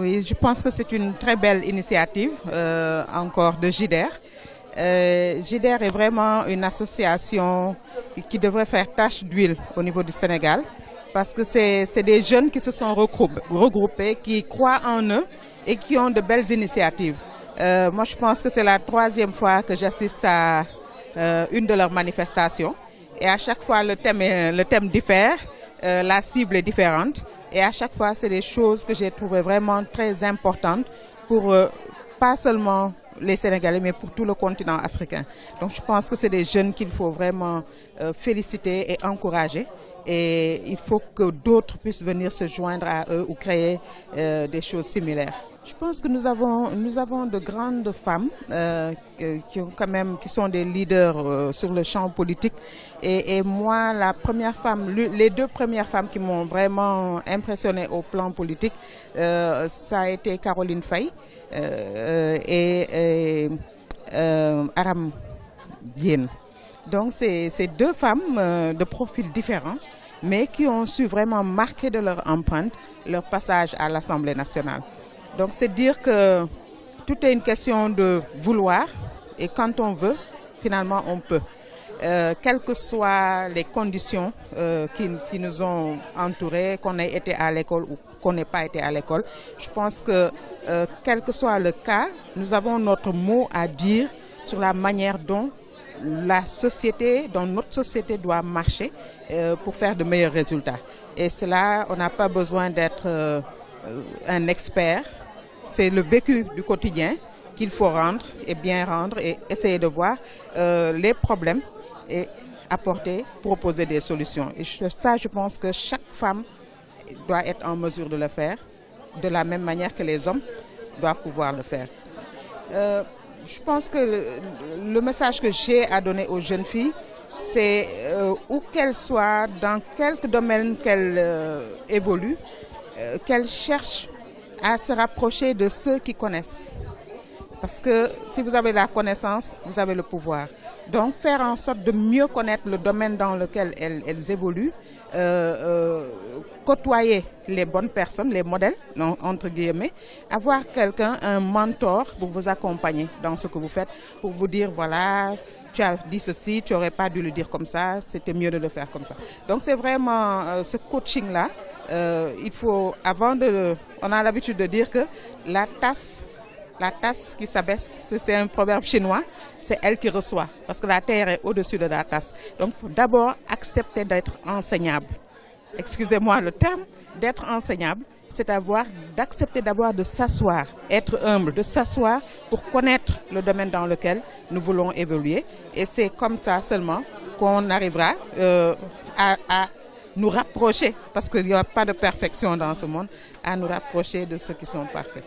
Oui, je pense que c'est une très belle initiative encore de JIDER. JIDER est vraiment une association qui devrait faire tache d'huile au niveau du Sénégal parce que c'est des jeunes qui se sont regroupés, qui croient en eux et qui ont de belles initiatives. Moi, je pense que c'est la troisième fois que j'assiste à une de leurs manifestations et à chaque fois le thème diffère, la cible est différente et à chaque fois c'est des choses que j'ai trouvées vraiment très importantes pour pas seulement les Sénégalais, mais pour tout le continent africain. Donc je pense que c'est des jeunes qu'il faut vraiment féliciter et encourager. Et il faut que d'autres puissent venir se joindre à eux ou créer des choses similaires. Je pense que nous avons de grandes femmes qui sont des leaders sur le champ politique. Et moi, les deux premières femmes qui m'ont vraiment impressionnée au plan politique, ça a été Caroline Faye et Aram Diène. Donc c'est deux femmes de profils différents, mais qui ont su vraiment marquer de leur empreinte leur passage à l'Assemblée nationale. Donc c'est dire que tout est une question de vouloir et quand on veut, finalement on peut. Quelles que soient les conditions qui nous ont entourés, qu'on ait été à l'école ou qu'on n'ait pas été à l'école, je pense que quel que soit le cas, nous avons notre mot à dire sur la manière dont notre société doit marcher pour faire de meilleurs résultats. Et cela, on n'a pas besoin d'être un expert. C'est le vécu du quotidien qu'il faut rendre et bien rendre et essayer de voir les problèmes et proposer des solutions. Et ça, je pense que chaque femme doit être en mesure de le faire, de la même manière que les hommes doivent pouvoir le faire. Je pense que le message que j'ai à donner aux jeunes filles, c'est où qu'elles soient, dans quelque domaine qu'elles évoluent, qu'elles cherchent à se rapprocher de ceux qui connaissent. Parce que si vous avez la connaissance, vous avez le pouvoir. Donc faire en sorte de mieux connaître le domaine dans lequel elles évoluent, côtoyer les bonnes personnes, les modèles, entre guillemets, avoir quelqu'un, un mentor pour vous accompagner dans ce que vous faites, pour vous dire voilà, tu as dit ceci, tu n'aurais pas dû le dire comme ça, c'était mieux de le faire comme ça. Donc c'est vraiment ce coaching-là, il faut, on a l'habitude de dire que la tasse qui s'abaisse, c'est un proverbe chinois, c'est elle qui reçoit, parce que la terre est au-dessus de la tasse. Donc d'abord, accepter d'être enseignable. Excusez-moi le terme, d'être enseignable, c'est d'accepter d'abord de s'asseoir, être humble, de s'asseoir pour connaître le domaine dans lequel nous voulons évoluer. Et c'est comme ça seulement qu'on arrivera à nous rapprocher, parce qu'il n'y a pas de perfection dans ce monde, à nous rapprocher de ceux qui sont parfaits.